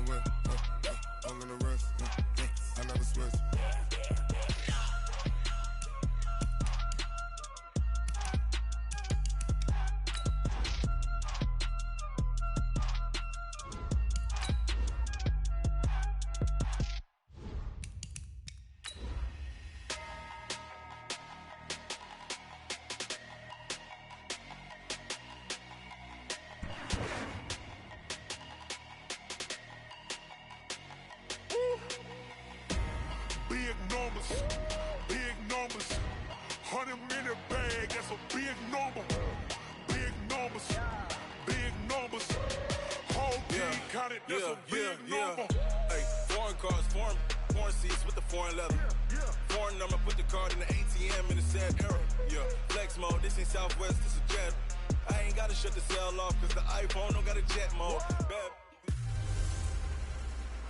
the way, all in the rest, I never switch. Big numbers, 100-minute bag, that's a big number. Big numbers, whole team counted, that's a big number. Hey, foreign cars, foreign seats with the foreign leather. Foreign number, put the card in the ATM in the sad era. Yeah, flex mode, this ain't Southwest, this a jet. I ain't gotta shut the cell off, cause the iPhone don't got a jet mode.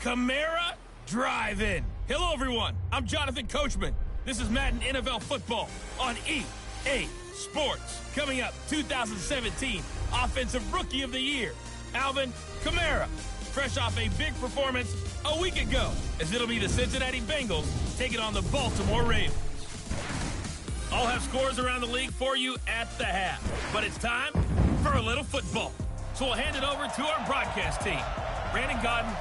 Camara Drive-In. Hello, everyone. I'm Jonathan Coachman. This is Madden NFL Football on EA Sports. Coming up, 2017 Offensive Rookie of the Year, Alvin Kamara. Fresh off a big performance a week ago, as it'll be the Cincinnati Bengals taking on the Baltimore Ravens. I'll have scores around the league for you at the half, but it's time for a little football. So we'll hand it over to our broadcast team, Brandon Godden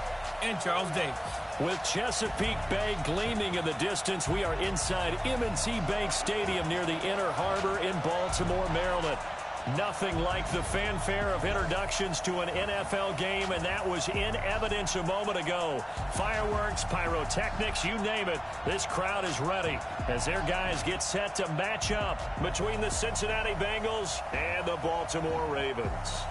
and Charles Davis. With Chesapeake Bay gleaming in the distance, we are inside M&T Bank Stadium near the Inner Harbor in Baltimore, Maryland. Nothing like the fanfare of introductions to an NFL game, and that was in evidence a moment ago. Fireworks, pyrotechnics, you name it, this crowd is ready as their guys get set to match up between the Cincinnati Bengals and the Baltimore Ravens.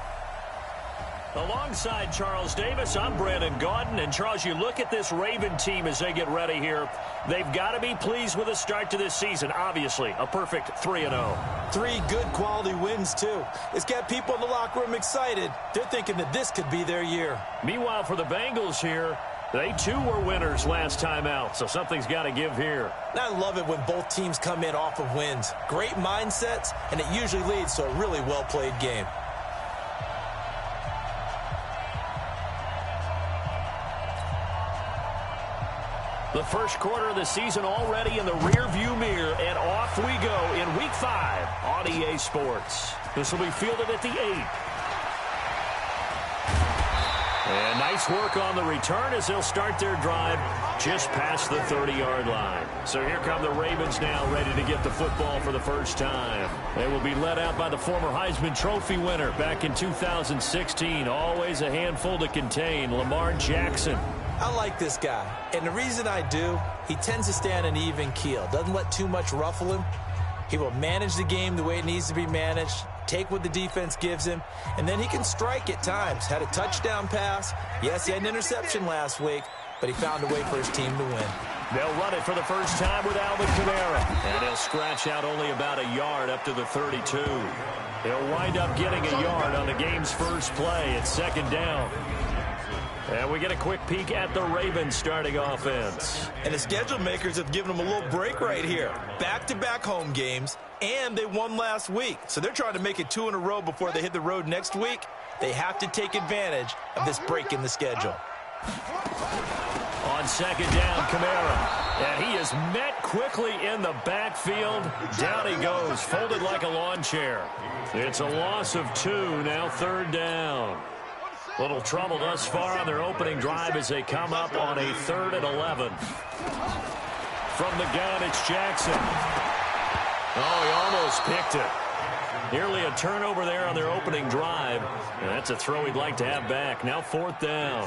Alongside Charles Davis, I'm Brandon Gaudin. And, Charles, you look at this Raven team as they get ready here. They've got to be pleased with the start to this season. Obviously, a perfect 3-0. 3 good quality wins, too. It's got people in the locker room excited. They're thinking that this could be their year. Meanwhile, for the Bengals here, they, too, were winners last time out, so something's got to give here. And I love it when both teams come in off of wins. Great mindsets, and it usually leads to a really well-played game. The first quarter of the season already in the rear-view mirror, and off we go in Week 5 on EA Sports. This will be fielded at the 8. And nice work on the return as they'll start their drive just past the 30-yard line. So here come the Ravens now, ready to get the football for the first time. They will be led out by the former Heisman Trophy winner back in 2016. Always a handful to contain, Lamar Jackson. I like this guy, and the reason I do, he tends to stay on an even keel. Doesn't let too much ruffle him. He will manage the game the way it needs to be managed, take what the defense gives him, and then he can strike at times. Had a touchdown pass. Yes, he had an interception last week, but he found a way for his team to win. They'll run it for the first time with Alvin Kamara, and he'll scratch out only about a yard up to the 32. He'll wind up getting a yard on the game's first play. It's second down. And we get a quick peek at the Ravens starting offense. And the schedule makers have given them a little break right here. Back-to-back home games, and they won last week. So they're trying to make it 2 in a row before they hit the road next week. They have to take advantage of this break in the schedule. On second down, Kamara. And he is met quickly in the backfield. Down he goes, folded like a lawn chair. It's a loss of 2, now third down. Little trouble thus far on their opening drive as they come up on a 3rd and 11. From the gun, it's Jackson. Oh, he almost picked it. Nearly a turnover there on their opening drive. And that's a throw he'd like to have back. Now 4th down.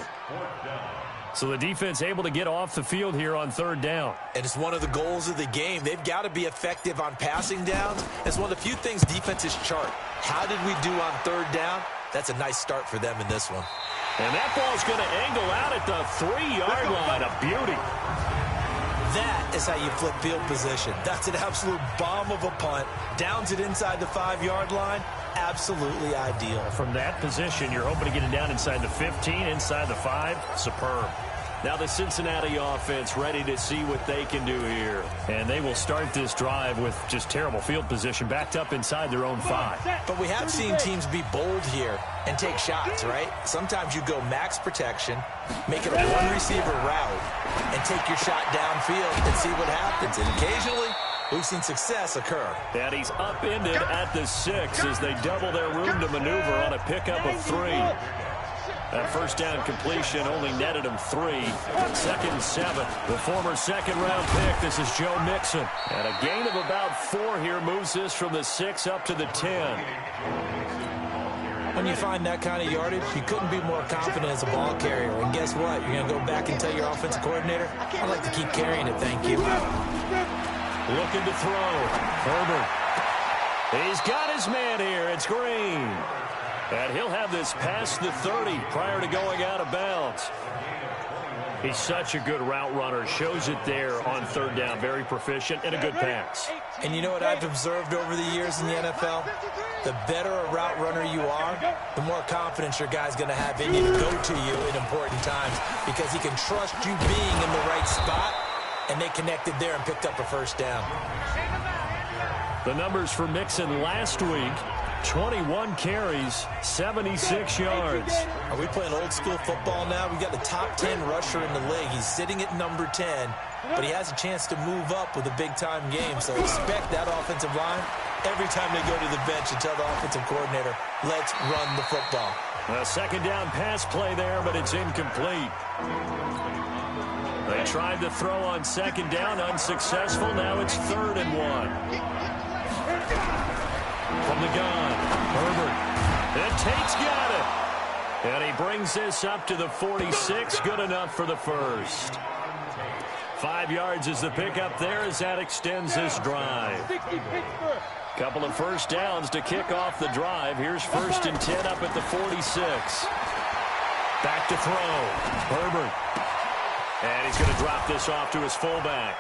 So the defense able to get off the field here on 3rd down. And it's one of the goals of the game. They've got to be effective on passing downs. It's one of the few things defenses chart. How did we do on 3rd down? That's a nice start for them in this one. And that ball's going to angle out at the 3-yard line. A beauty. That is how you flip field position. That's an absolute bomb of a punt. Downs it inside the 5-yard line. Absolutely ideal. From that position, you're hoping to get it down inside the 15, inside the 5. Superb. Now the Cincinnati offense ready to see what they can do here. And they will start this drive with just terrible field position, backed up inside their own 5. But we have seen teams be bold here. and take shots, right? Sometimes you go max protection, make it a one-receiver route, and take your shot downfield and see what happens. And occasionally, we've seen success occur. And he's upended at the 6 as they double their room to maneuver on a pickup of 3. That first down completion only netted him 3. 2nd and 7. The former second-round pick, this is Joe Mixon. And a gain of about 4 here moves this from the 6 up to the 10. When you find that kind of yardage, you couldn't be more confident as a ball carrier. And guess what? You're going to go back and tell your offensive coordinator, I'd like to keep carrying it, thank you. Looking to throw. Herbert. He's got his man here. It's Green. And he'll have this past the 30 prior to going out of bounds. He's such a good route runner. Shows it there on 3rd down. Very proficient and a good pass. And you know what I've observed over the years in the NFL? The better a route runner you are, the more confidence your guy's going to have in you to go to you in important times because he can trust you being in the right spot, and they connected there and picked up a first down. The numbers for Mixon last week, 21 carries, 76 yards. Are we playing old school football now? We've got the top 10 rusher in the league. He's sitting at number 10, but he has a chance to move up with a big-time game. So expect that offensive line every time they go to the bench and tell the offensive coordinator, let's run the football. A 2nd down pass play there, but it's incomplete. They tried to throw on 2nd down, unsuccessful. Now it's 3rd and 1. From the gun, Herbert. And Tate's got it. And he brings this up to the 46. Good enough for the first. 5 yards is the pickup there as that extends this drive. Couple of first downs to kick off the drive. Here's 1st and 10 up at the 46. Back to throw. Herbert. And he's going to drop this off to his fullback.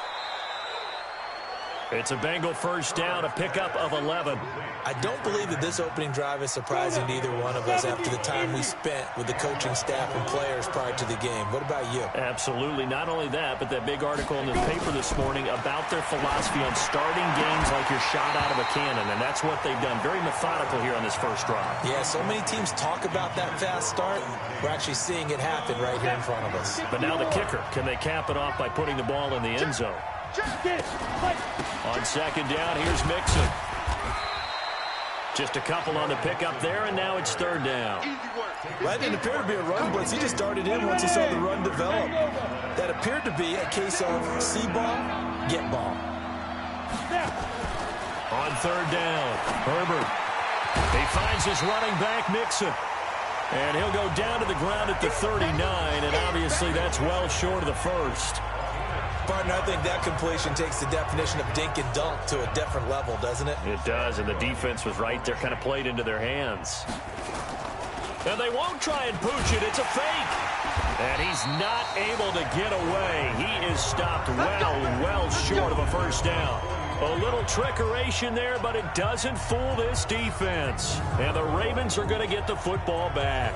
It's a Bengal first down, a pickup of 11. I don't believe that this opening drive is surprising to either one of us after the time we spent with the coaching staff and players prior to the game. What about you? Absolutely. Not only that, but that big article in the paper this morning about their philosophy on starting games like you're shot out of a cannon, and that's what they've done. Very methodical here on this first drive. Yeah, so many teams talk about that fast start. We're actually seeing it happen right here in front of us. But now the kicker. Can they cap it off by putting the ball in the end zone? On 2nd down, here's Mixon. Just a couple on the pickup there, and now it's 3rd down. That didn't appear to be a run blitz. He just darted in once he saw the run develop. That appeared to be a case of see ball, get ball. On 3rd down, Herbert. He finds his running back, Mixon. And he'll go down to the ground at the 39, and obviously that's well short of the first. Partner, I think that completion takes the definition of dink and dunk to a different level, doesn't it? It does, and the defense was right there, kind of played into their hands. And they won't try and pooch it. It's a fake. And he's not able to get away. He is stopped well short of a first down. A little trickeration there, but it doesn't fool this defense. And the Ravens are going to get the football back.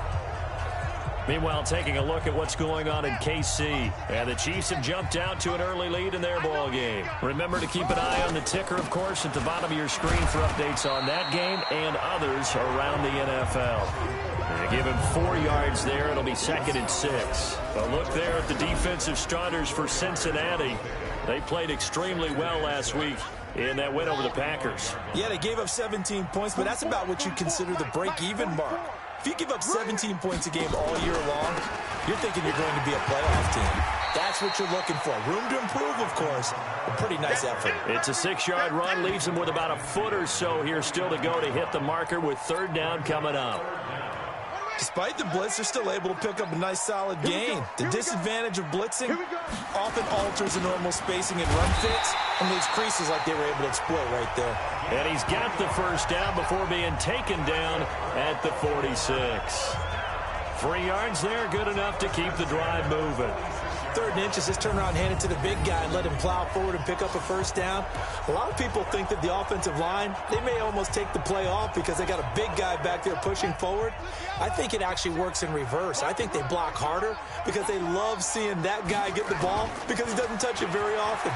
Meanwhile, taking a look at what's going on in KC. And the Chiefs have jumped out to an early lead in their ball game. Remember to keep an eye on the ticker, of course, at the bottom of your screen for updates on that game and others around the NFL. They give him 4 yards there. It'll be 2nd and 6. A look there at the defensive starters for Cincinnati. They played extremely well last week in that win over the Packers. Yeah, they gave up 17 points, but that's about what you consider the break-even mark. If you give up 17 points a game all year long, you're thinking you're going to be a playoff team. That's what you're looking for. Room to improve, of course. A pretty nice effort. It's a 6-yard run. Leaves them with about a foot or so here still to go to hit the marker with 3rd down coming up. Despite the blitz, they're still able to pick up a nice, solid gain. The disadvantage of blitzing often alters the normal spacing and run fits and leaves creases like they were able to exploit right there. And he's got the first down before being taken down at the 46. 3 yards there, good enough to keep the drive moving. 3rd and inches, just turn around, hand it to the big guy and let him plow forward and pick up a first down. A lot of people think that the offensive line, they may almost take the play off because they got a big guy back there pushing forward. I think it actually works in reverse. I think they block harder because they love seeing that guy get the ball because he doesn't touch it very often.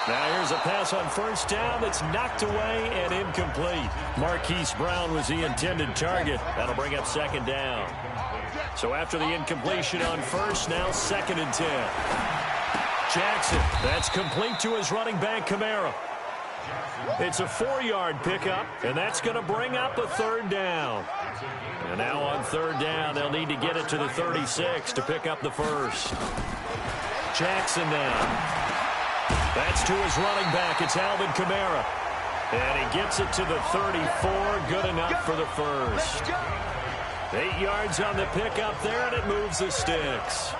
Now here's a pass on first down that's knocked away and incomplete. Marquise Brown was the intended target. That'll bring up second down. So after the incompletion on first, now 2nd and 10. Jackson, that's complete to his running back, Kamara. It's a 4-yard pickup, and that's going to bring up a 3rd down. And now on 3rd down, they'll need to get it to the 36 to pick up the first. Jackson now. That's to his running back. It's Alvin Kamara. And he gets it to the 34. Good enough for the first. 8 yards on the pickup there, and it moves the sticks.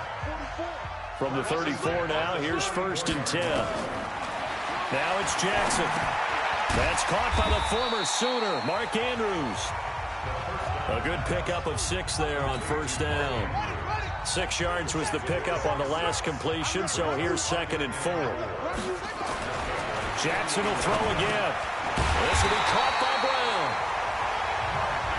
From the 34 now, here's 1st and 10. Now it's Jackson. That's caught by the former Sooner, Mark Andrews. A good pickup of 6 there on 1st down. 6 yards was the pickup on the last completion, so here's 2nd and 4. Jackson will throw again. This will be caught by Brown.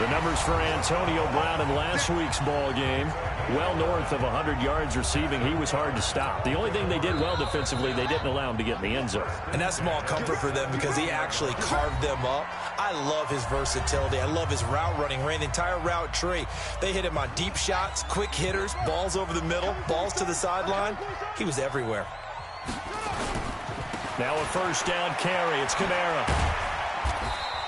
The numbers for Antonio Brown in last week's ball game, well north of 100 yards receiving. He was hard to stop. The only thing they did well defensively, they didn't allow him to get in the end zone. And that's small comfort for them because he actually carved them up. I love his versatility. I love his route running. Ran the entire route tree. They hit him on deep shots, quick hitters, balls over the middle, balls to the sideline. He was everywhere. Now a 1st down carry. It's Kamara.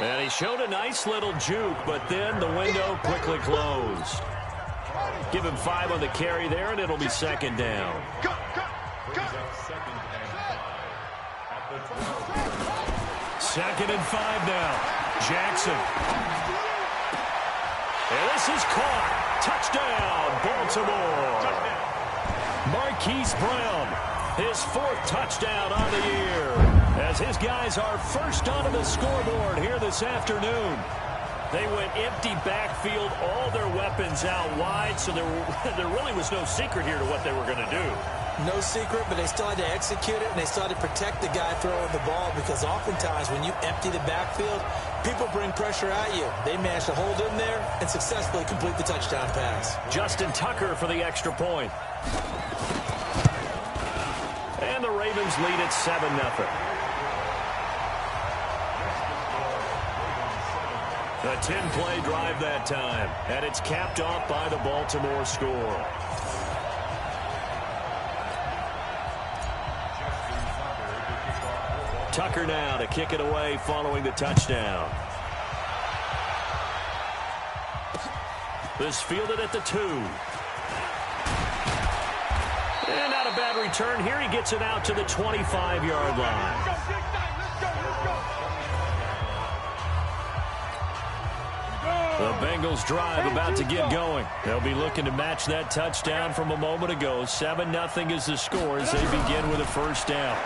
And he showed a nice little juke, but then the window quickly closed. Give him 5 on the carry there, and it'll be 2nd down. 2nd and 5 now. Jackson. And this is caught. Touchdown, Baltimore. Marquise Brown, his 4th touchdown on the year. As his guys are first onto the scoreboard here this afternoon. They went empty backfield, all their weapons out wide, so there really was no secret here to what they were going to do. No secret, but they still had to execute it, and they still had to protect the guy throwing the ball because oftentimes when you empty the backfield, people bring pressure at you. They managed to hold him there and successfully complete the touchdown pass. Justin Tucker for the extra point. And the Ravens lead at 7-0. A 10-play drive that time, and it's capped off by the Baltimore score. Tucker now to kick it away following the touchdown. This fielded at the 2. And not a bad return here. He gets it out to the 25-yard line. The Bengals drive about to get going. They'll be looking to match that touchdown from a moment ago. 7-0 is the score as they begin with a 1st down.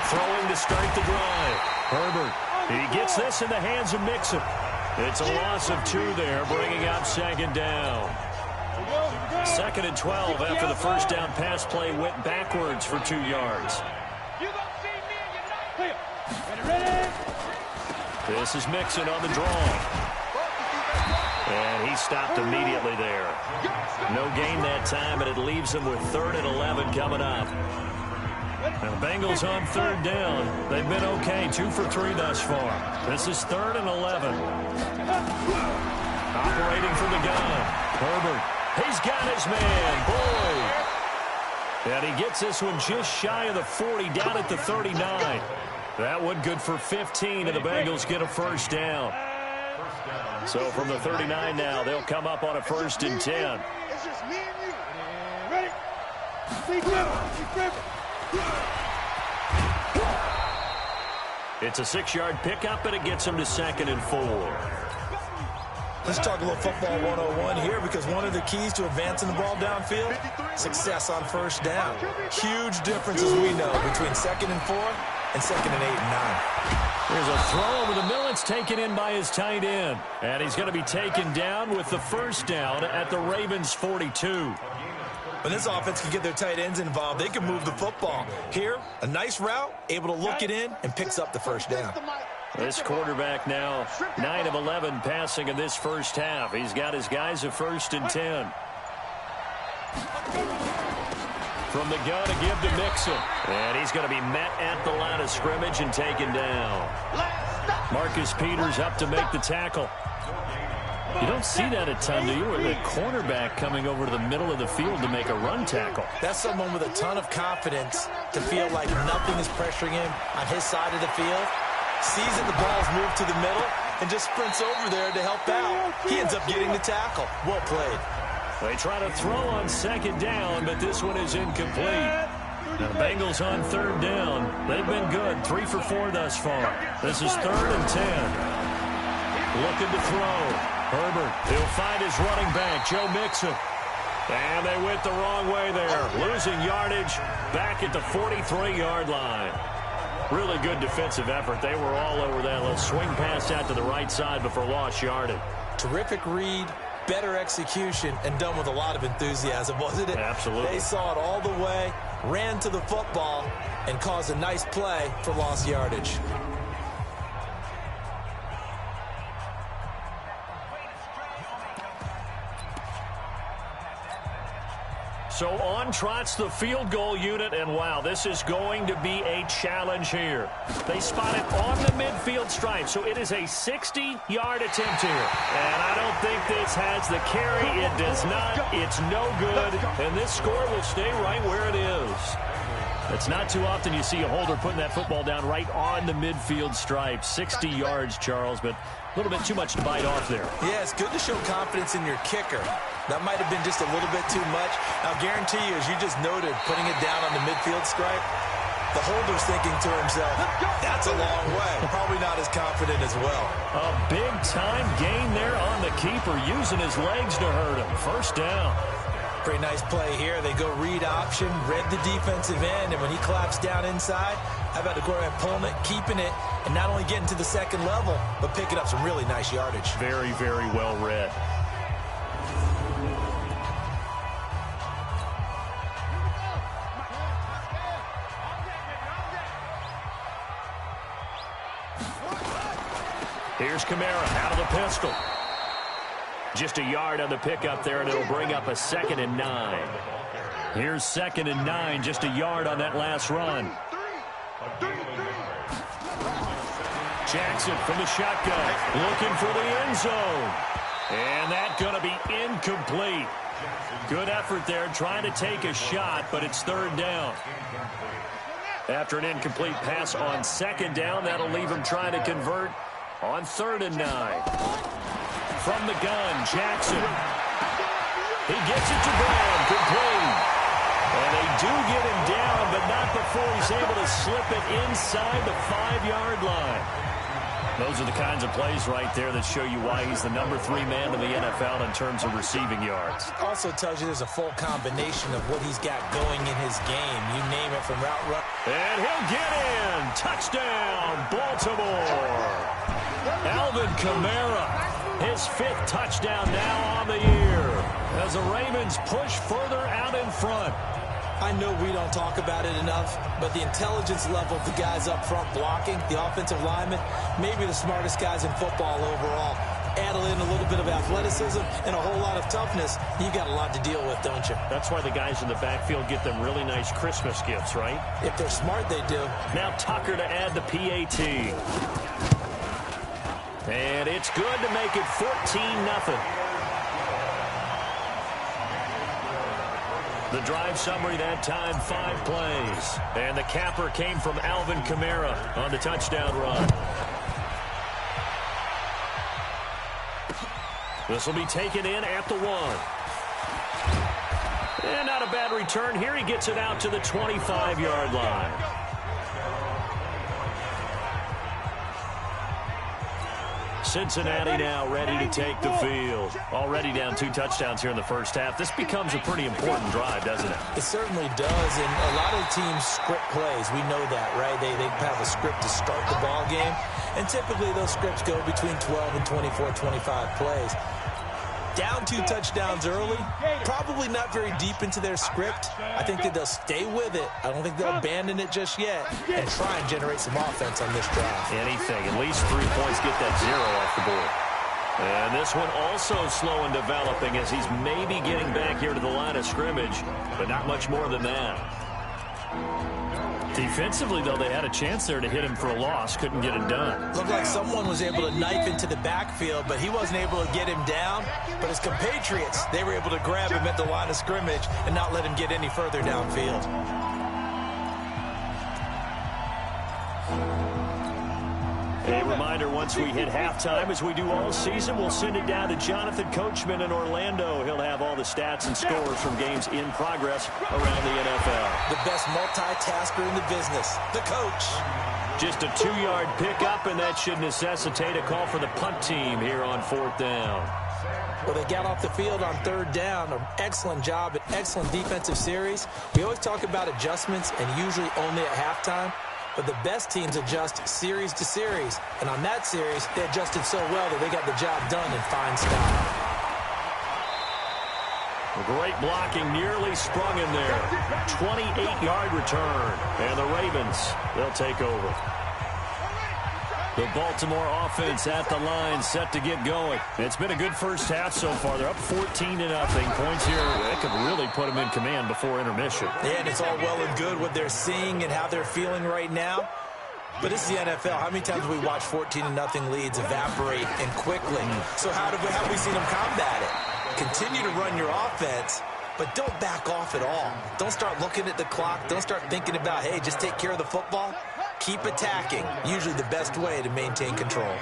Throwing to start the drive. Herbert. He gets this in the hands of Mixon. It's a loss of 2 there, bringing up 2nd down. 2nd and 12 after the 1st down pass play went backwards for 2 yards. This is Mixon on the draw. And he stopped immediately there. No gain that time, but it leaves him with 3rd and 11 coming up. And the Bengals on 3rd down. They've been okay, 2 for 3 thus far. This is 3rd and 11. Operating from the gun. Herbert. He's got his man. Boyd. And he gets this one just shy of the 40, down at the 39. That one good for 15, and the Bengals get a 1st down. So from the 39 now, they'll come up on a 1st and 10. It's just me and you. Ready? It's a 6-yard pickup, and it gets him to 2nd and 4. Let's talk a little football 101 here because one of the keys to advancing the ball downfield, success on 1st down. Huge difference, as we know, between 2nd and 4 and 2nd and 8 and 9. There's a throw over the middle. It's taken in by his tight end. And he's going to be taken down with the 1st down at the Ravens' 42. When this offense can get their tight ends involved, they can move the football. Here, a nice route, able to look it in, and picks up the 1st down. This quarterback now 9 of 11 passing in this 1st half. He's got his guys a 1st and 10. From the gun to give to Mixon. And he's going to be met at the line of scrimmage and taken down. Marcus Peters up to make the tackle. You don't see that a ton, do you? Or the cornerback coming over to the middle of the field to make a run tackle. That's someone with a ton of confidence to feel like nothing is pressuring him on his side of the field. Sees that the ball's moved to the middle and just sprints over there to help out. He ends up getting the tackle. Well played. They try to throw on second down, but this one is incomplete. Now the Bengals on third down. They've been good, 3 for 4 thus far. This is 3rd and 10. Looking to throw. Herbert, he'll find his running back, Joe Mixon. And they went the wrong way there. Losing yardage back at the 43-yard line. Really good defensive effort. They were all over that little swing pass out to the right side before lost yardage. Terrific read. Better execution, and done with a lot of enthusiasm, wasn't it? Absolutely. They saw it all the way, ran to the football, and caused a nice play for lost yardage. So on trots the field goal unit, and wow, this is going to be a challenge here. They spot it on the midfield stripe, so it is a 60-yard attempt here. And I don't think this has the carry. It does not. It's no good. And this score will stay right where it is. It's not too often you see a holder putting that football down right on the midfield stripe. 60 yards, Charles, but a little bit too much to bite off there. Yeah, it's good to show confidence in your kicker. That might have been just a little bit too much. I'll guarantee you, as you just noted, putting it down on the midfield stripe, the holder's thinking to himself, that's a long way. Probably not as confident as well. A big-time gain there on the keeper, using his legs to hurt him. First down. Pretty nice play here. They go read option, read the defensive end, and when he claps down inside, how about the quarterback pulling it, keeping it, and not only getting to the second level, but picking up some really nice yardage. Very, very well read. Here's Kamara out of the pistol. Just a yard on the pickup there, and it'll bring up a 2nd and 9. Here's 2nd and 9, just a yard on that last run. Jackson from the shotgun, looking for the end zone. And that's going to be incomplete. Good effort there, trying to take a shot, but it's 3rd down. After an incomplete pass on 2nd down, that'll leave him trying to convert on 3rd and 9. From the gun, Jackson. He gets it to Brown, complete. And they do get him down, but not before he's able to slip it inside the 5-yard line. Those are the kinds of plays right there that show you why he's the number 3 man in the NFL in terms of receiving yards. Also tells you there's a full combination of what he's got going in his game. You name it, from route run. And he'll get in. Touchdown, Baltimore. Alvin Kamara, his 5th touchdown now on the year, as the Ravens push further out in front. I know we don't talk about it enough, but the intelligence level of the guys up front blocking, the offensive linemen, maybe the smartest guys in football overall. Add in a little bit of athleticism and a whole lot of toughness, you got a lot to deal with, don't you? That's why the guys in the backfield get them really nice Christmas gifts, right? If they're smart, they do. Now Tucker to add the PAT. And it's good to make it 14-0. The drive summary that time, 5 plays. And the capper came from Alvin Kamara on the touchdown run. This will be taken in at the 1. And not a bad return here. He gets it out to the 25-yard line. Cincinnati now ready to take the field. Already down 2 touchdowns here in the first half. This becomes a pretty important drive, doesn't it? It certainly does, and a lot of teams script plays. We know that, right? They have a script to start the ball game, and typically those scripts go between 12 and 24, 25 plays. Down 2 touchdowns early, probably not very deep into their script. I think that they'll stay with it. I don't think they'll abandon it just yet and try and generate some offense on this drive. Anything, at least 3 points, get that 0 off the board. And this one also slow in developing as he's maybe getting back here to the line of scrimmage, but not much more than that. Defensively, though, they had a chance there to hit him for a loss. Couldn't get it done. Looked like someone was able to knife into the backfield, but he wasn't able to get him down. But his compatriots, they were able to grab him at the line of scrimmage and not let him get any further downfield. A reminder, once we hit halftime, as we do all season, we'll send it down to Jonathan Coachman in Orlando. He'll have all the stats and scores from games in progress around the NFL. The best multitasker in the business, the coach. Just a 2-yard pickup, and that should necessitate a call for the punt team here on 4th down. Well, they got off the field on 3rd down. An excellent job, an excellent defensive series. We always talk about adjustments, and usually only at halftime. But the best teams adjust series to series. And on that series, they adjusted so well that they got the job done in fine style. A great blocking, nearly sprung in there. 28-yard return. And the Ravens, they'll take over. The Baltimore offense at the line, set to get going. It's been a good first half so far. They're up 14-0. Points here, that could really put them in command before intermission. Yeah, and it's all well and good what they're seeing and how they're feeling right now. But this is the NFL. How many times have we watched 14-0 leads evaporate and quickly? So how have we seen them combat it? Continue to run your offense, but don't back off at all. Don't start looking at the clock. Don't start thinking about, hey, just take care of the football. Keep attacking. Usually the best way to maintain control.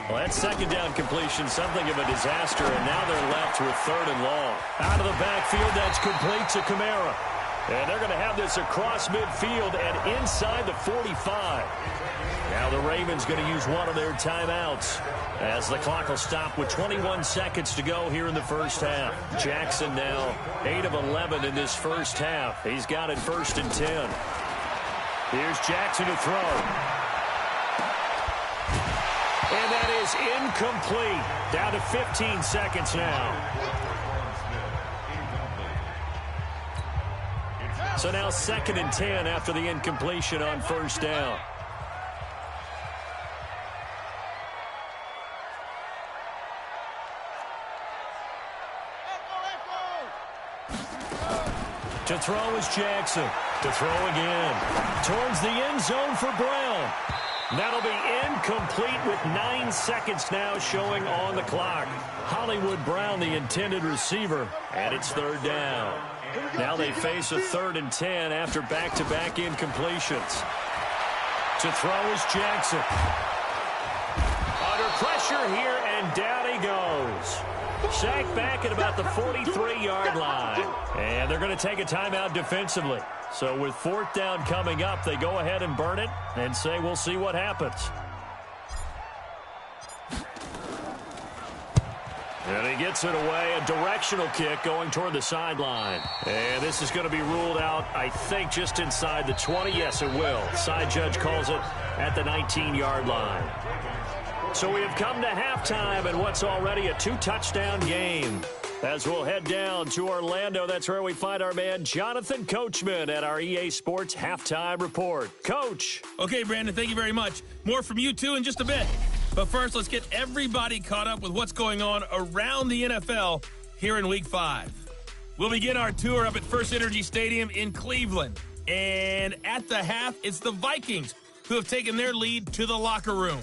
Well, that 2nd down completion, something of a disaster, and now they're left with 3rd and long. Out of the backfield, that's complete to Kamara. And they're going to have this across midfield and inside the 45. Now the Ravens going to use one of their timeouts as the clock will stop with 21 seconds to go here in the first half. Jackson now 8 of 11 in this first half. He's got it 1st and 10. Here's Jackson to throw. And that is incomplete. Down to 15 seconds now. So now 2nd and 10 after the incompletion on 1st down. To throw is Jackson. To throw again. Towards the end zone for Brown. That'll be incomplete with 9 seconds now showing on the clock. Hollywood Brown, the intended receiver, and it's 3rd down. Now they face a 3rd and 10 after back-to-back incompletions. To throw is Jackson. Under pressure here, and down he goes. Sacked back at about the 43-yard line. And they're going to take a timeout defensively. So with 4th down coming up, they go ahead and burn it and say we'll see what happens. And he gets it away, a directional kick going toward the sideline. And this is going to be ruled out, I think, just inside the 20. Yes, it will. Side judge calls it at the 19-yard line. So we have come to halftime in what's already a 2-touchdown game. As we'll head down to Orlando, that's where we find our man Jonathan Coachman at our EA Sports Halftime Report. Coach. Okay, Brandon, thank you very much. More from you, too, in just a bit. But first, let's get everybody caught up with what's going on around the NFL here in Week 5. We'll begin our tour up at First Energy Stadium in Cleveland. And at the half, it's the Vikings who have taken their lead to the locker room.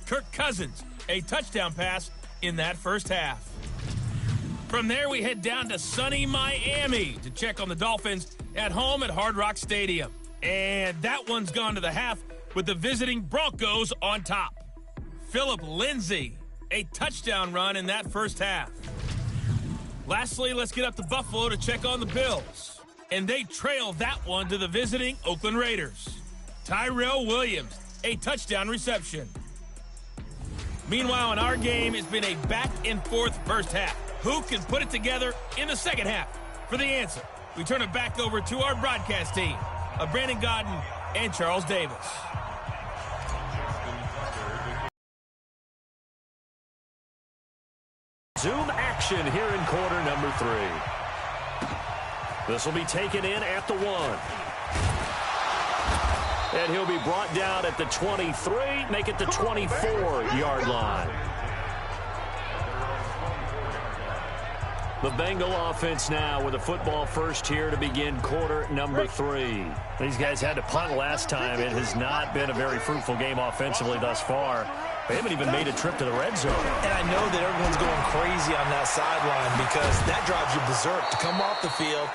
Kirk Cousins, a touchdown pass in that first half. From there, we head down to sunny Miami to check on the Dolphins at home at Hard Rock Stadium. And that one's gone to the half with the visiting Broncos on top. Phillip Lindsay, a touchdown run in that first half. Lastly, let's get up to Buffalo to check on the Bills. And they trail that one to the visiting Oakland Raiders. Tyrell Williams, a touchdown reception. Meanwhile, in our game, it's been a back-and-forth first half. Who can put it together in the second half? For the answer, we turn it back over to our broadcast team of Brandon Godden and Charles Davis. Zoom action here in quarter number 3. This will be taken in at the 1. And he'll be brought down at the 23, make it the 24-yard line. The Bengal offense now with a football first here to begin quarter number 3. These guys had to punt last time. It has not been a very fruitful game offensively thus far. They haven't even made a trip to the red zone. And I know that everyone's going crazy on that sideline because that drives you berserk to come off the field,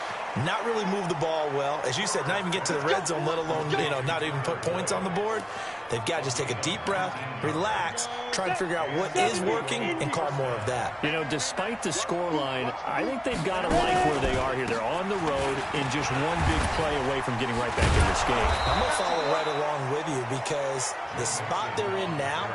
not really move the ball well. As you said, not even get to the red zone, let alone, not even put points on the board. They've got to just take a deep breath, relax, try to figure out what is working, and call more of that. Despite the scoreline, I think they've got to like where they are here. They're on the road and just one big play away from getting right back in this game. I'm going to follow right along with you because the spot they're in now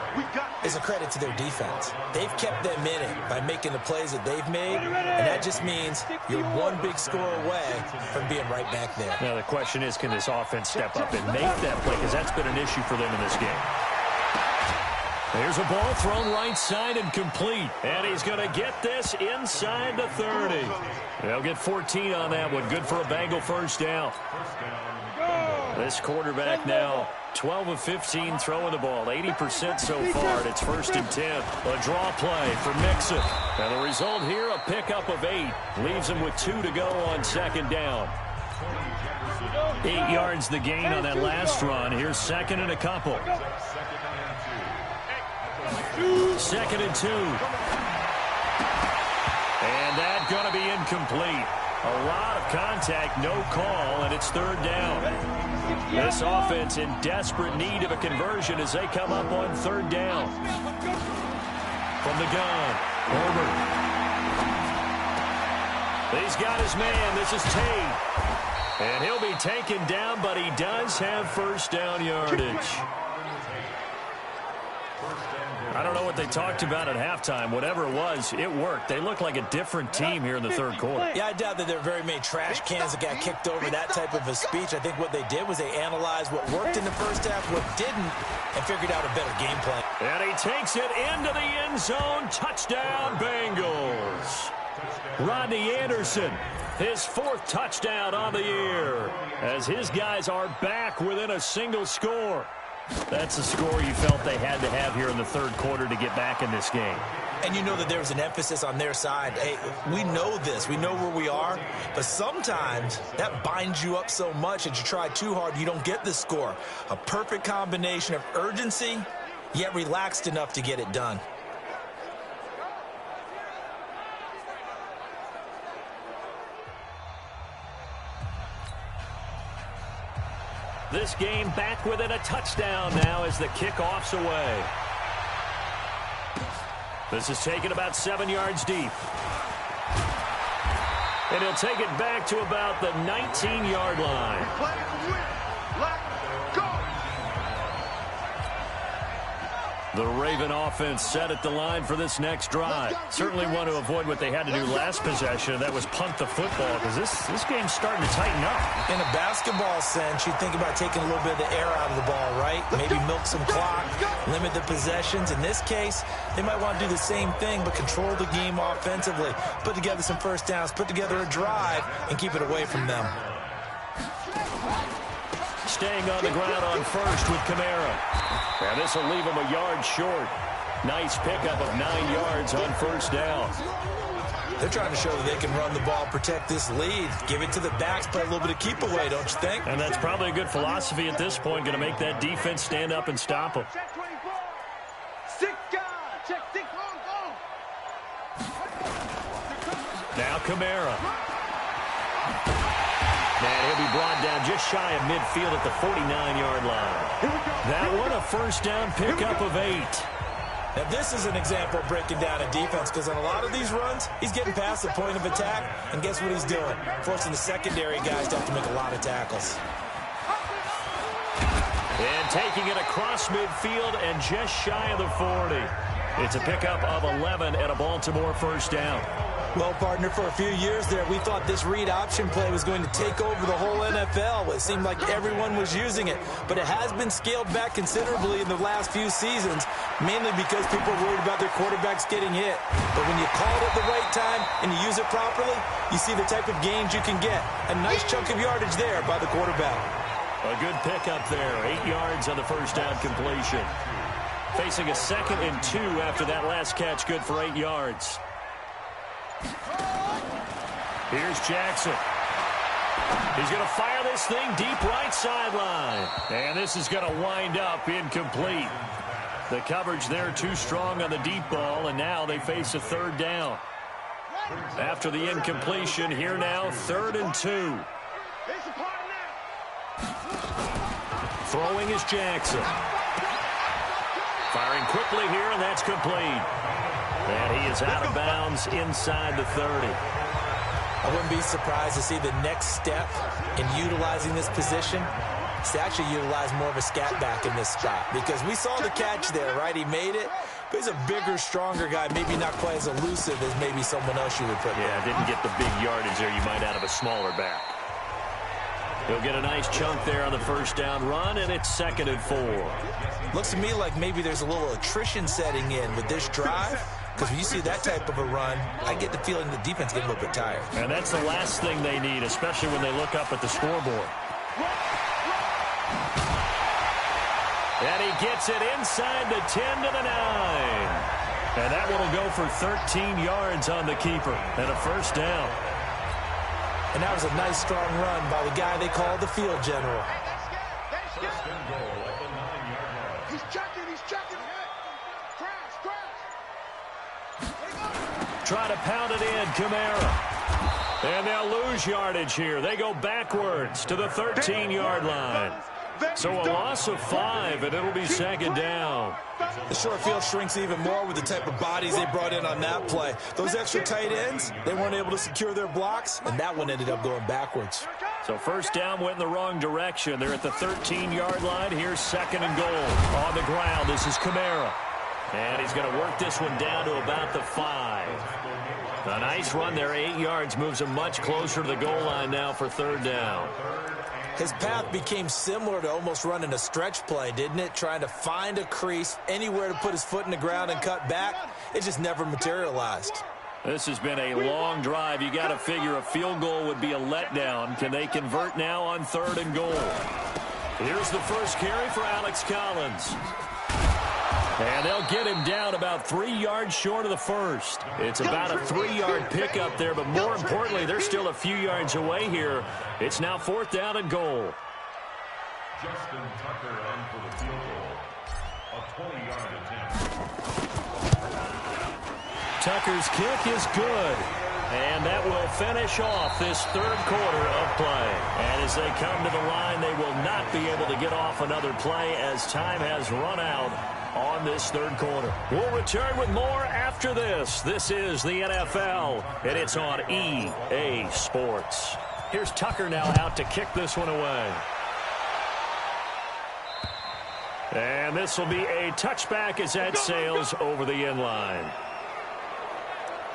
is a credit to their defense. They've kept them in it by making the plays that they've made, and that just means you're one big score away from being right back there. Now, the question is, can this offense step up and make that play? Because that's been an issue for them in this game. There's a ball thrown right side and complete. And he's going to get this inside the 30. They'll get 14 on that one. Good for a Bengal first down. This quarterback now 12 of 15 throwing the ball. 80% so far. It's 1st and 10. A draw play for Mixon. And the result here, a pickup of 8. Leaves him with 2 to go on 2nd down. 8 yards the gain on that last run. Here's 2nd and a couple. 2nd and 2. And that's going to be incomplete. A lot of contact, no call, and it's 3rd down. This offense in desperate need of a conversion as they come up on 3rd down. From the gun, Herbert. He's got his man. This is Tate. And he'll be taken down, but he does have 1st down yardage. I don't know what they talked about at halftime. Whatever it was, it worked. They look like a different team here in the 3rd quarter. Yeah, I doubt that there are very many trash cans that got kicked over, that type of a speech. I think what they did was they analyzed what worked in the first half, what didn't, and figured out a better game plan. And he takes it into the end zone. Touchdown, Bengals. Rodney Anderson, his 4th touchdown on the year, as his guys are back within a single score. That's a score you felt they had to have here in the 3rd quarter to get back in this game. And you know that there was an emphasis on their side. Hey, we know this. We know where we are. But sometimes that binds you up so much that you try too hard, you don't get the score. A perfect combination of urgency, yet relaxed enough to get it done. This game back within a touchdown now as the kickoff's away. This is taken about 7 yards deep. And he'll take it back to about the 19-yard line. The Raven offense set at the line for this next drive. Certainly want to avoid what they had to do last possession. That was punt the football because this game's starting to tighten up. In a basketball sense, you think about taking a little bit of the air out of the ball, right? Maybe milk some clock, limit the possessions. In this case, they might want to do the same thing but control the game offensively. Put together some first downs, put together a drive, and keep it away from them. Staying on the ground on 1st with Kamara. And this will leave him a yard short. Nice pickup of 9 yards on 1st down. They're trying to show that they can run the ball, protect this lead, give it to the backs, play a little bit of keep away, don't you think? And that's probably a good philosophy at this point, going to make that defense stand up and stop them. Check 24. 6 guys. Check 6 on. Now Kamara. And he'll be brought down just shy of midfield at the 49-yard line. That one a 1st down pickup of 8. Now this is an example of breaking down a defense because on a lot of these runs, he's getting past the point of attack, and guess what he's doing? Forcing the secondary guys to have to make a lot of tackles. And taking it across midfield and just shy of the 40. It's a pickup of 11 and a Baltimore 1st down. Well, partner, for a few years there, we thought this read option play was going to take over the whole NFL. It seemed like everyone was using it, but it has been scaled back considerably in the last few seasons, mainly because people are worried about their quarterbacks getting hit. But when you call it at the right time and you use it properly, you see the type of gains you can get. A nice chunk of yardage there by the quarterback. A good pickup there. 8 yards on the 1st down completion. Facing a 2nd and 2 after that last catch, good for 8 yards. Here's Jackson. He's going to fire this thing deep right sideline. And this is going to wind up incomplete. The coverage there too strong on the deep ball, and now they face a third down. After the incompletion, here now, 3rd and 2. Throwing is Jackson. Firing quickly here, and that's complete. And he is out of bounds inside the 30. I wouldn't be surprised to see the next step in utilizing this position is to actually utilize more of a scat back in this spot. Because we saw the catch there, right? He made it. But he's a bigger, stronger guy, maybe not quite as elusive as maybe someone else you would put there. Yeah, didn't get the big yardage there you might out of a smaller back. He'll get a nice chunk there on the first down run, and it's 2nd and 4. Looks to me like maybe there's a little attrition setting in with this drive. Because when you see that type of a run, I get the feeling the defense getting a little bit tired. And that's the last thing they need, especially when they look up at the scoreboard. And he gets it inside the 10 to the 9. And that one will go for 13 yards on the keeper and a first down. And that was a nice, strong run by the guy they call the field general. He's checking. Try to pound it in, Kamara. And they'll lose yardage here. They go backwards to the 13-yard line. So a loss of 5, and it'll be 2nd down. The short field shrinks even more with the type of bodies they brought in on that play. Those extra tight ends, they weren't able to secure their blocks, and that one ended up going backwards. So first down went in the wrong direction. They're at the 13-yard line. Here's 2nd and goal. On the ground, this is Kamara. And he's going to work this one down to about the 5. A nice run there, 8 yards, moves him much closer to the goal line now for 3rd down. His path became similar to almost running a stretch play, didn't it? Trying to find a crease, anywhere to put his foot in the ground and cut back. It just never materialized. This has been a long drive. You got to figure a field goal would be a letdown. Can they convert now on 3rd and goal? Here's the first carry for Alex Collins. And they'll get him down about 3 yards short of the first. It's about a 3-yard pickup there, but more importantly, they're still a few yards away here. It's now 4th down and goal. Justin Tucker on for the field goal. A 20-yard attempt. Tucker's kick is good. And that will finish off this 3rd quarter of play. And as they come to the line, they will not be able to get off another play as time has run out on this 3rd quarter. We'll return with more after this. This is the NFL, and it's on EA Sports. Here's Tucker now out to kick this one away. And this will be a touchback as that sails over the end line.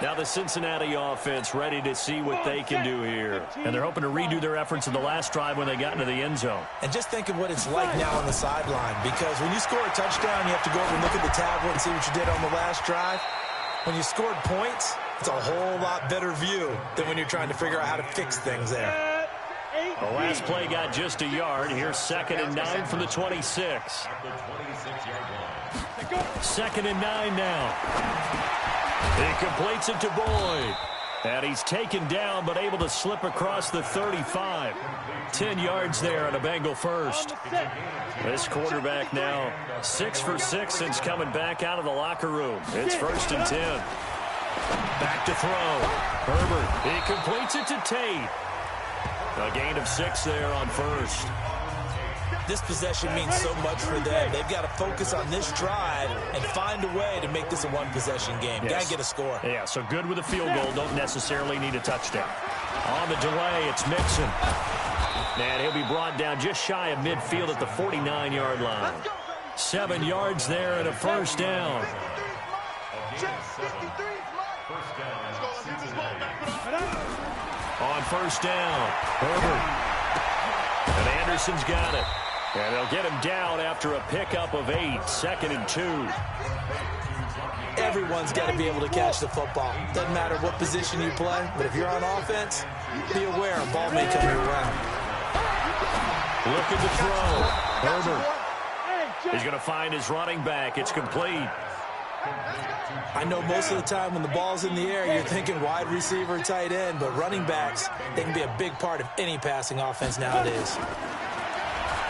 Now the Cincinnati offense ready to see what they can do here. And they're hoping to redo their efforts in the last drive when they got into the end zone. And just think of what it's like now on the sideline. Because when you score a touchdown, you have to go over and look at the tablet and see what you did on the last drive. When you scored points, it's a whole lot better view than when you're trying to figure out how to fix things there. The last play got just a yard. Here's 2nd and 9 from the 26. 2nd and 9 now. He completes it to Boyd. And he's taken down but able to slip across the 35. 10 yards there on a Bengal first. This quarterback now 6 for 6 since coming back out of the locker room. It's 1st and 10. Back to throw. Herbert. He completes it to Tate. A gain of 6 there on 1st. This possession means so much for them. They've got to focus on this drive and find a way to make this a one-possession game. Yes. Got to get a score. Yeah, so good with a field goal. Don't necessarily need a touchdown. On the delay, it's Mixon. And he'll be brought down just shy of midfield at the 49-yard line. 7 yards there and a 1st down. On 1st down, Herbert. And Anderson's got it. And they'll get him down after a pickup of 8. 2nd and 2. Everyone's got to be able to catch the football. Doesn't matter what position you play, but if you're on offense, be aware a ball may come your way. Looking to throw. Herbert. He's going to find his running back. It's complete. I know most of the time when the ball's in the air, you're thinking wide receiver, tight end, but running backs, they can be a big part of any passing offense nowadays.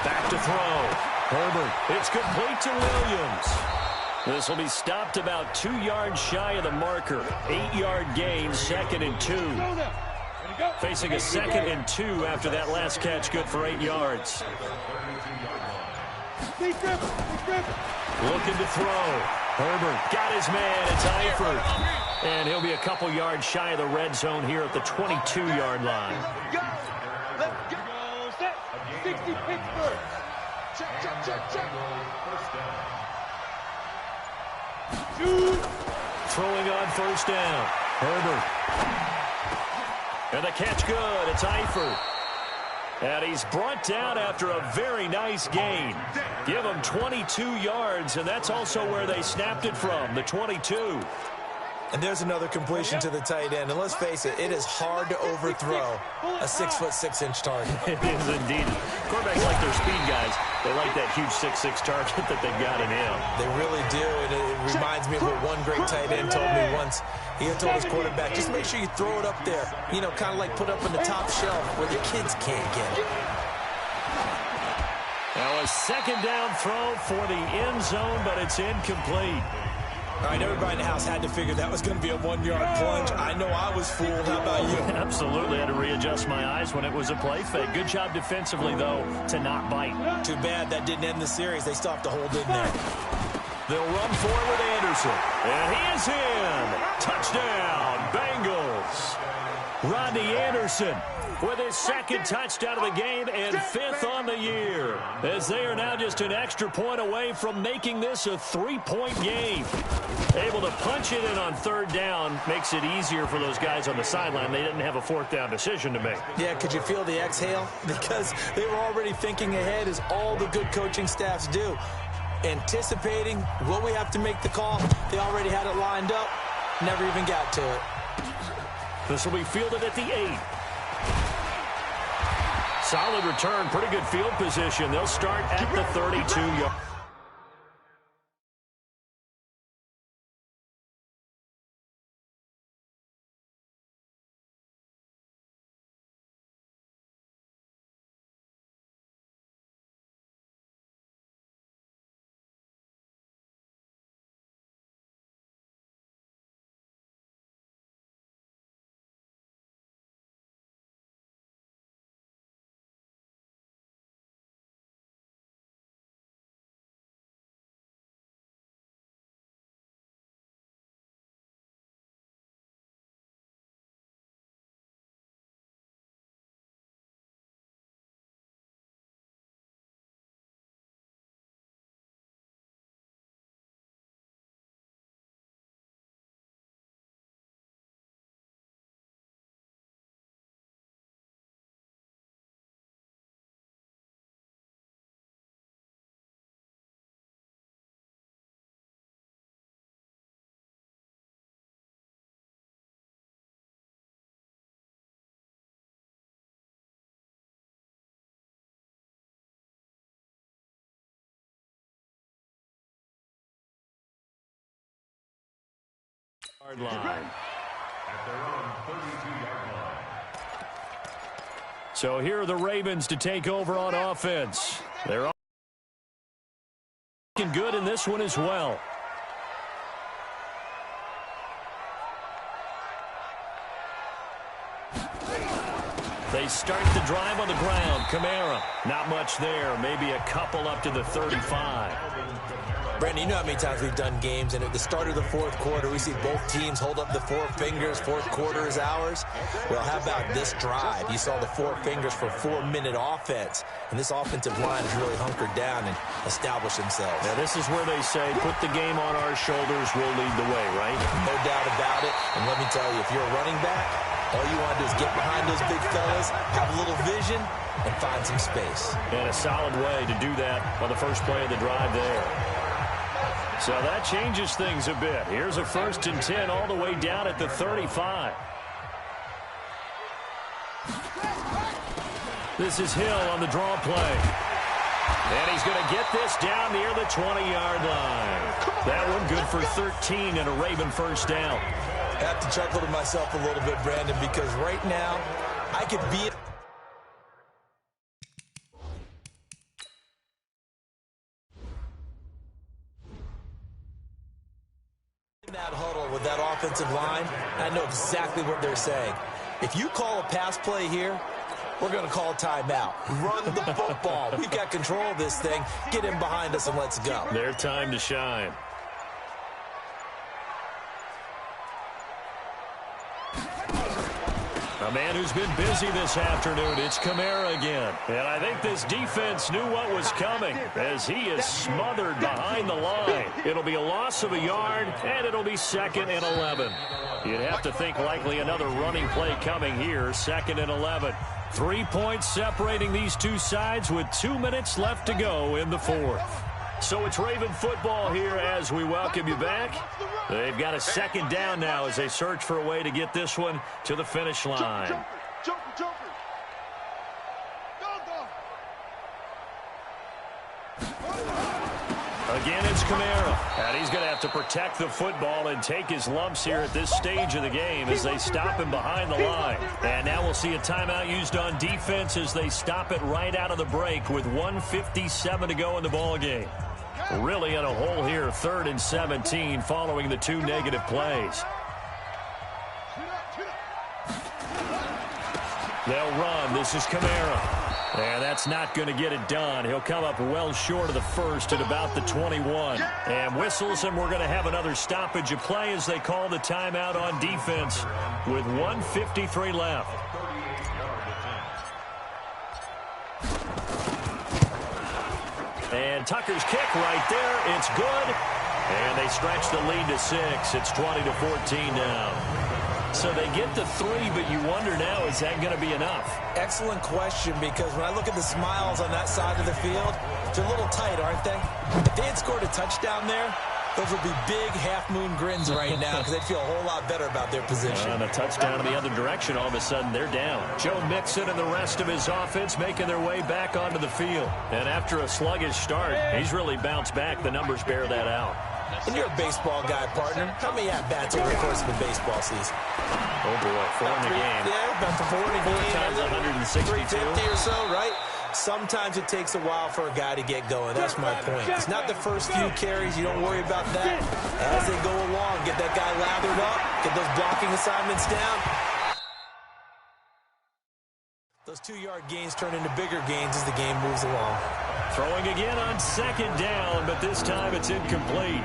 Back to throw. Herbert. It's complete to Williams. This will be stopped about 2 yards shy of the marker. 8-yard gain, 2nd and 2. Facing a 2nd and 2 after that last catch, good for 8 yards. Looking to throw. Herbert got his man. It's Eifert. And he'll be a couple yards shy of the red zone here at the 22-yard line. Let's go. Set. 60 Pittsburgh. Check. Throwing on first down. Herbert. And the catch good. It's Eifert. And he's brought down after a very nice gain. Give him 22 yards, and that's also where they snapped it from, the 22. And there's another completion to the tight end. And let's face it, it is hard to overthrow a 6'6" target. It is indeed. Quarterbacks like their speed guys. They like that huge 6'6" target that they've got in him. They really do, and it reminds me of what one great tight end told me once. He had told his quarterback, just make sure you throw it up there. You know, kind of like put up on the top shelf where the kids can't get it. Now a 2nd down throw for the end zone, but it's incomplete. All right, everybody in the house had to figure that was going to be a 1-yard plunge. I know I was fooled. How about you? Absolutely. Had to readjust my eyes when it was a play fake. Good job defensively, though, to not bite. Too bad that didn't end the series. They still have to hold in there. They'll run for it with Anderson. And he is in. Touchdown, Bengals. Rodney Anderson with his 2nd touchdown of the game and 5th on the year, as they are now just an extra point away from making this a 3-point game. Able to punch it in on 3rd down makes it easier for those guys on the sideline. They didn't have a 4th down decision to make. Yeah, could you feel the exhale? Because they were already thinking ahead, as all the good coaching staffs do. Anticipating, will we have to make the call? They already had it lined up, never even got to it. This will be fielded at the 8. Solid return, pretty good field position. They'll start at the 32-yard. Line. So here are the Ravens to take over on offense. They're looking good in this one as well. They start the drive on the ground. Kamara, not much there. Maybe a couple up to the 35. Brandon, you know how many times we've done games, and at the start of the 4th quarter, we see both teams hold up the 4 fingers. 4th quarter is ours. Well, how about this drive? You saw the 4 fingers for 4-minute offense, and this offensive line has really hunkered down and established themselves. Now, this is where they say, put the game on our shoulders, we'll lead the way, right? No doubt about it. And let me tell you, if you're a running back, all you want to do is get behind those big fellas, have a little vision, and find some space. And a solid way to do that on the first play of the drive there. So that changes things a bit. Here's a 1st and 10 all the way down at the 35. This is Hill on the draw play. And he's going to get this down near the 20-yard line. That one good for 13 and a Raven first down. I have to chuckle to myself a little bit, Brandon, because right now I could be in that huddle with that offensive line. I know exactly what they're saying. If you call a pass play here, we're going to call a timeout. Run the football. We've got control of this thing. Get in behind us and let's go. Their time to shine. A man who's been busy this afternoon, it's Kamara again. And I think this defense knew what was coming as he is smothered behind the line. It'll be a loss of a yard, and it'll be 2nd and 11. You'd have to think likely another running play coming here, 2nd and 11. 3 points separating these two sides with 2 minutes left to go in the fourth. So it's Raven football here as we welcome you back. They've got a 2nd down now as they search for a way to get this one to the finish line. Again, it's Kamara. And he's going to have to protect the football and take his lumps here at this stage of the game as they stop him behind the line. And now we'll see a timeout used on defense as they stop it right out of the break with 1:57 to go in the ballgame. Really in a hole here, 3rd and 17 following the 2 negative plays. They'll run. This is Kamara. And that's not going to get it done. He'll come up well short of the first at about the 21. And whistles, and we're going to have another stoppage of play as they call the timeout on defense with 1:53 left. And Tucker's kick right there. It's good. And they stretch the lead to 6. It's 20-14 now. So they get the 3, but you wonder now, is that going to be enough? Excellent question, because when I look at the smiles on that side of the field, they're a little tight, aren't they? If they had scored a touchdown there, those would be big half-moon grins right now because they'd feel a whole lot better about their position. And a touchdown in the other direction, all of a sudden they're down. Joe Mixon and the rest of his offense making their way back onto the field. And after a sluggish start, he's really bounced back. The numbers bear that out. And you're a baseball guy, partner. How many at-bats over the course of a baseball season? Oh, boy, 4 in the game. Yeah, about 4 in a game. 4 times 162. 350 or so, right? Sometimes it takes a while for a guy to get going. That's my point. It's not the first few carries. You don't worry about that. As they go along, get that guy lathered up, get those blocking assignments down. Those 2-yard gains turn into bigger gains as the game moves along. Throwing again on 2nd down, but this time it's incomplete.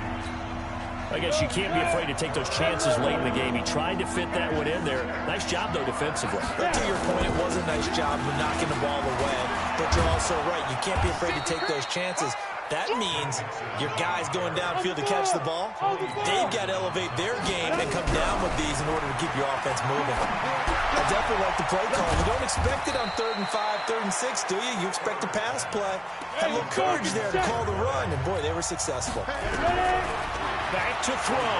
I guess you can't be afraid to take those chances late in the game. He tried to fit that one in there. Nice job, though, defensively. But to your point, it was a nice job of knocking the ball away. But you're also right. You can't be afraid to take those chances. That means your guys going downfield to catch the ball, they've got to elevate their game and come down with these in order to keep your offense moving. I definitely like the play call. You don't expect it on 3rd and 5, 3rd and 6, do you? You expect a pass play. Had a little courage there to call the run, and boy, they were successful. Back to throw.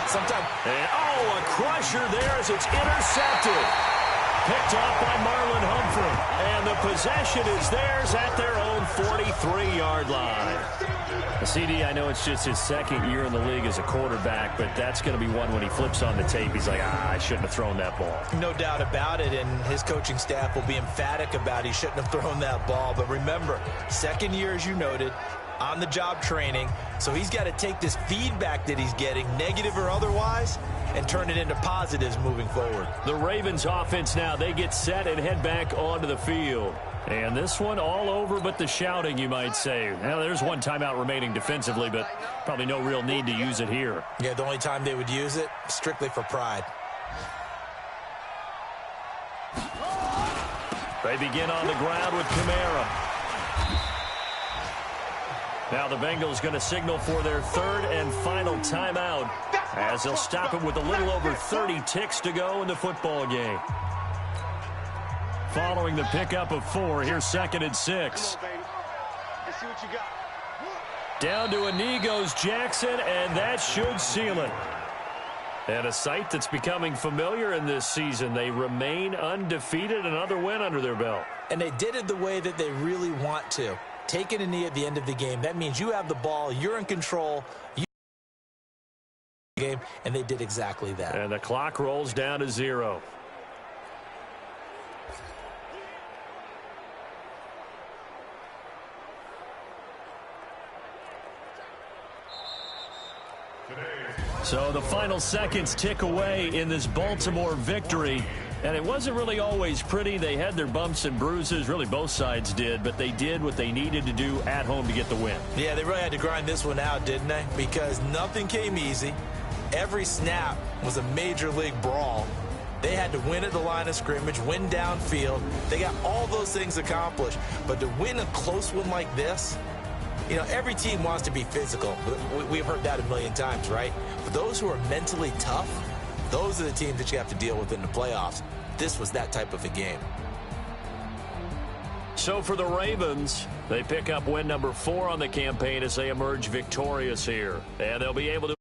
Sometimes. And, a crusher there as it's intercepted. Picked off by Marlon Humphrey. And the possession is theirs at their own 43-yard line. CD, I know it's just his 2nd year in the league as a quarterback, but that's going to be one when he flips on the tape. He's like, I shouldn't have thrown that ball. No doubt about it, and his coaching staff will be emphatic about he shouldn't have thrown that ball. But remember, 2nd year, as you noted, on-the-job training. So he's got to take this feedback that he's getting, negative or otherwise, and turn it into positives moving forward. The Ravens offense now, they get set and head back onto the field. And this one all over but the shouting, you might say. Now, there's one timeout remaining defensively, but probably no real need to use it here. Yeah, the only time they would use it, strictly for pride. They begin on the ground with Kamara. Now the Bengals going to signal for their 3rd and final timeout as they'll stop it with a little over 30 ticks to go in the football game. Following the pickup of 4, here's 2nd and 6. Down to a knee goes Jackson, and that should seal it. And a sight that's becoming familiar in this season. They remain undefeated, another win under their belt. And they did it the way that they really want to. Taking a knee at the end of the game. That means you have the ball, you're in control, game, and they did exactly that. And the clock rolls down to 0. So the final seconds tick away in this Baltimore victory. And it wasn't really always pretty. They had their bumps and bruises. Really, both sides did. But they did what they needed to do at home to get the win. Yeah, they really had to grind this one out, didn't they? Because nothing came easy. Every snap was a major league brawl. They had to win at the line of scrimmage, win downfield. They got all those things accomplished. But to win a close one like this, you know, every team wants to be physical. We've heard that a million times, right? But those who are mentally tough, those are the teams that you have to deal with in the playoffs. This was that type of a game. So for the Ravens, they pick up win number 4 on the campaign as they emerge victorious here. And they'll be able to